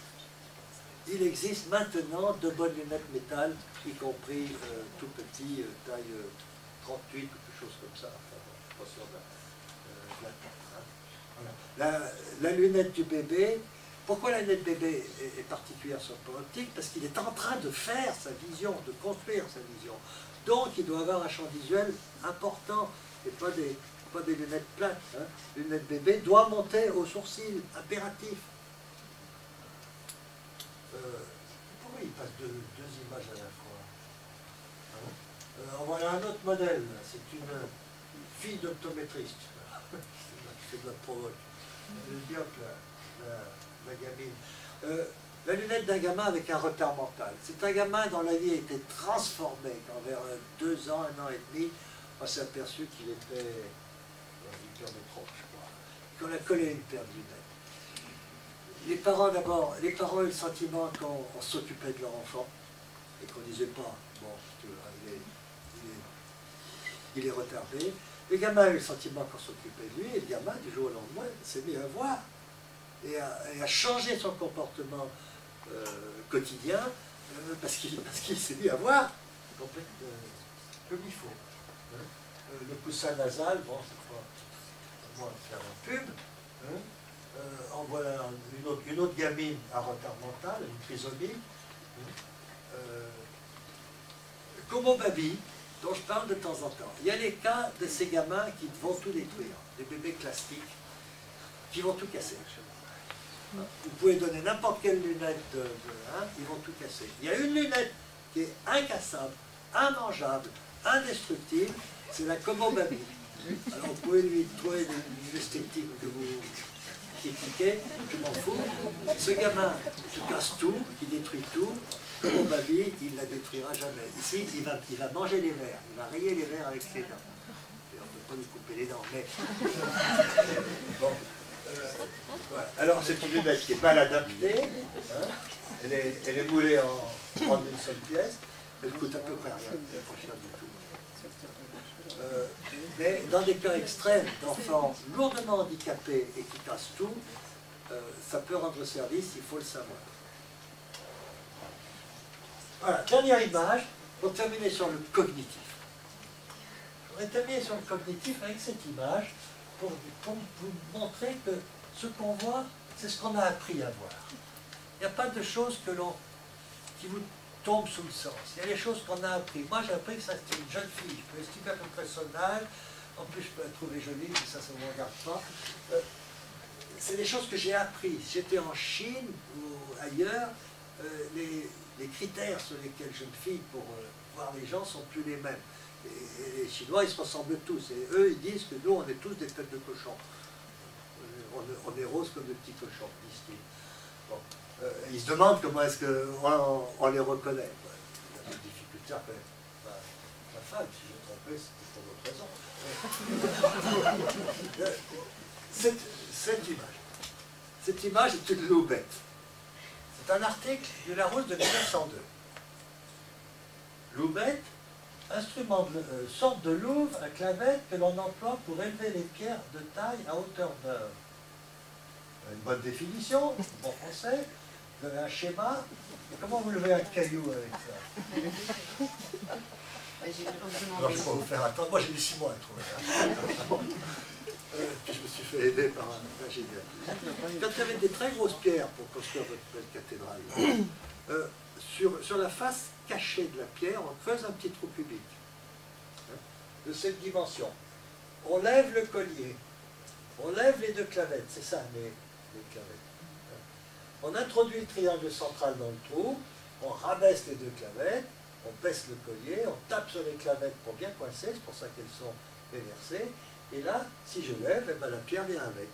maintenant de bonnes lunettes métal, y compris tout petit, taille 38 ou quelque chose comme ça. Enfin, bon, je suis pas sûr de la taille, hein. Voilà. La lunette du bébé, pourquoi la lunette bébé est particulière sur le plan optique? Parce qu'il est en train de faire sa vision, de construire sa vision. Donc il doit avoir un champ visuel important, et pas des lunettes plates. Hein. Lunette bébé doit monter au sourcil, impératif. Pourquoi il passe deux images à la fois? On voit un autre modèle, c'est une fille d'optométriste. C'est de la provoque. Elle est bien que la gamine. La lunette d'un gamin avec un retard mental. C'est un gamin dont la vie a été transformée quand vers 2 ans, 1 an et demi, on s'est aperçu qu'il était une paire de trop, je crois. Qu'on a collé une paire de lunettes. Les parents d'abord, les parents ont eu le sentiment qu'on s'occupait de leur enfant et qu'on ne disait pas, bon, tu vois, il est retardé. Le gamin a eu le sentiment qu'on s'occupait de lui, et le gamin, du jour au lendemain, s'est mis à voir et à changer son comportement quotidien parce qu'il s'est mis à voir comme il faut. Hein. Le coussin nasal, bon, c'est pas moi faire un pub. Hein. En voilà une autre gamine à retard mental, une trisomie. Como Baby, dont je parle de temps en temps. Il y a les cas de ces gamins qui vont tout détruire, des bébés classiques, qui vont tout casser. Vous pouvez donner n'importe quelle lunette ils vont tout casser. Il y a une lunette qui est incassable, immangeable, indestructible, c'est la Como Baby. Alors vous pouvune lui trouver une esthétique que vous critiquez, je m'en fous. Ce gamin qui casse tout, qui détruit tout, Como Baby, il ne la détruira jamais. Ici, il va manger les verres, il va rayer les verres avec ses dents. On ne peut pas lui couper les dents, mais... Bon. Voilà. Alors c'est une lunette qui est mal adaptée, hein. Elle est moulée en une seule pièce, elle coûte à peu près rien, elle n'est pas chère du tout. Mais dans des cas extrêmes d'enfants lourdement handicapés et qui cassent tout, ça peut rendre service, il faut le savoir. Voilà, dernière image, pour terminer sur le cognitif. Je voudrais terminer sur le cognitif avec cette image pour vous montrer que ce qu'on voit, c'est ce qu'on a appris à voir. Il n'y a pas de choses qui vous tombent sous le sens. Il y a les choses qu'on a appris. Moi, j'ai appris que ça c'était une jeune fille. Je peux estimer à peu près son âge. En plus, je peux la trouver jolie, mais ça ne me regarde pas. C'est des choses que j'ai apprises. J'étais en Chine ou ailleurs. Les critères sur lesquels je me fie pour voir les gens ne sont plus les mêmes. Et les Chinois, ils se ressemblent tous. Et eux, ils disent que nous, on est tous des têtes de cochon. On est roses comme des petits cochons, disent-ils. Bon. Ils se demandent comment est-ce qu'on les reconnaît. Il y a des difficultés à connaître ma femme, si je me trompais, c'était pour d'autres raisons. Cette image est une loubette. C'est un article du Larousse de 1902. Loubette, sorte de louve à clavette que l'on emploie pour élever les pierres de taille à hauteur d'œuvre. Une bonne définition, en français, vous avez un schéma, et comment vous levez un caillou avec ça? Alors, je vais pas vous faire attendre, moi j'ai mis 6 mois à trouver. Puis je me suis fait aider par un ingénieur. Quand il y avait des très grosses pierres pour construire votre belle cathédrale, sur la face cachée de la pierre, on creuse un petit trou cubique de cette dimension. On lève le collier, on lève les deux clavettes, c'est ça les clavettes. On introduit le triangle central dans le trou, on rabaisse les deux clavettes, on baisse le collier, on tape sur les clavettes pour bien coincer, c'est pour ça qu'elles sont réversées. Et là, si je lève, eh ben, la pierre vient avec.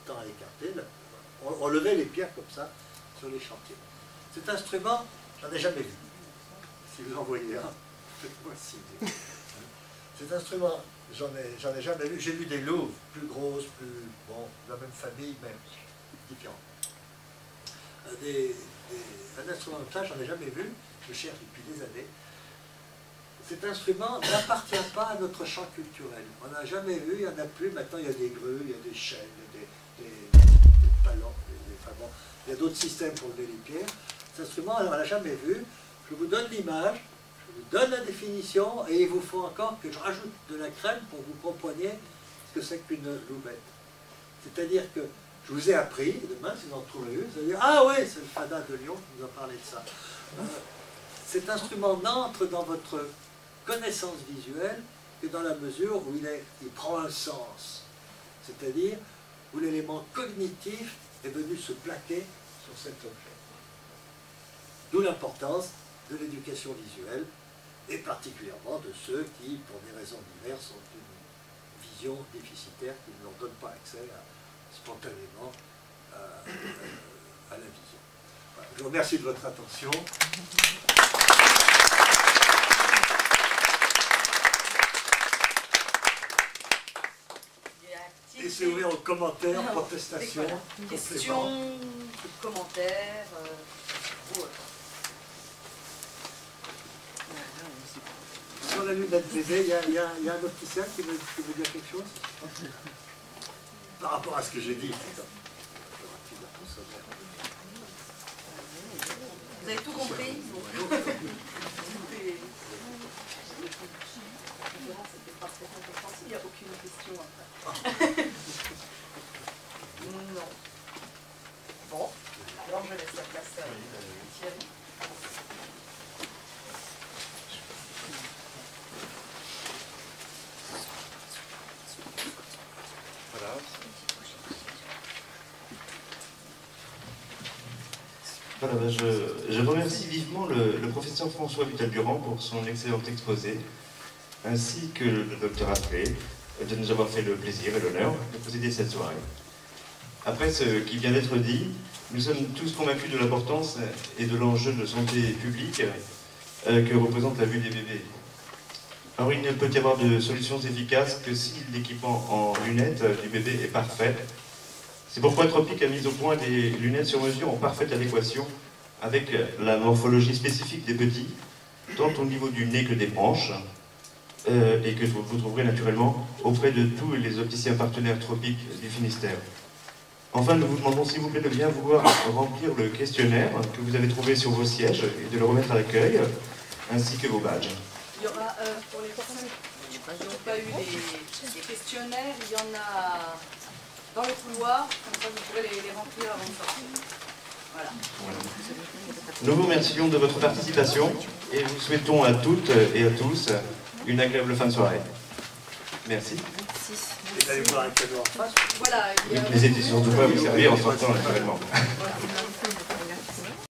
Tant à écarter, on levait les pierres comme ça sur les chantiers. Cet instrument, j'en ai jamais vu. Si vous en voyez un, faites-moi signe. Cet instrument, j'en ai jamais vu. J'ai vu des louves plus grosses, bon, de la même famille, mais différentes. Un instrument comme ça, j'en ai jamais vu. Je cherche depuis des années. Cet instrument n'appartient pas à notre champ culturel. On n'a jamais vu, il n'y en a plus. Maintenant, il y a des grues, il y a des chaînes, des palans, bon, il y a d'autres systèmes pour lever les pierres. Cet instrument, on ne l'a jamais vu. Je vous donne l'image, je vous donne la définition, et il vous faut encore que je rajoute de la crème pour que vous compreniez ce que c'est qu'une loubette. C'est-à-dire que je vous ai appris, demain, si vous en trouvez une, vous allez dire « Ah ouais, c'est le Fada de Lyon qui nous a parlé de ça. » Cet instrument n'entre dans votre connaissance visuelle que dans la mesure où il prend un sens, c'est-à-dire où l'élément cognitif est venu se plaquer sur cet objet. D'où l'importance de l'éducation visuelle, et particulièrement de ceux qui, pour des raisons diverses, ont une vision déficitaire qui ne leur donne pas accès spontanément à la vision. Voilà. Je vous remercie de votre attention. Et c'est ouvert aux commentaires, protestations, voilà. Questions, commentaires, ou autre. Sur la lunette bébé, il y a un opticien qui veut dire quelque chose par rapport à ce que j'ai dit. Vous avez tout compris? Il n'y a aucune question après. Non. Bon, alors je laisse la place à Thierry. Voilà, je remercie vivement le professeur François Vital-Durand pour son excellent exposé, ainsi que le docteur Astrée, de nous avoir fait le plaisir et l'honneur de présider cette soirée. Après ce qui vient d'être dit, nous sommes tous convaincus de l'importance et de l'enjeu de santé publique que représente la vue des bébés. Alors il ne peut y avoir de solutions efficaces que si l'équipement en lunettes du bébé est parfait. C'est pourquoi Tropic a mis au point des lunettes sur mesure en parfaite adéquation avec la morphologie spécifique des petits, tant au niveau du nez que des branches, et que vous trouverez naturellement auprès de tous les opticiens partenaires Tropic du Finistère. Enfin, nous vous demandons s'il vous plaît de bien vouloir remplir le questionnaire que vous avez trouvé sur vos sièges et de le remettre à l'accueil, ainsi que vos badges. Il y aura, pour les personnes qui n'ont pas eu les questionnaires, il y en a dans le couloir, comme ça vous pourrez les remplir avant de sortir. Voilà. Nous vous remercions de votre participation et vous souhaitons à toutes et à tous une agréable fin de soirée. Merci. Vous allez voir un cadeau en face. Voilà. N'hésitez surtout pas à vous servir en sortant naturellement. Voilà.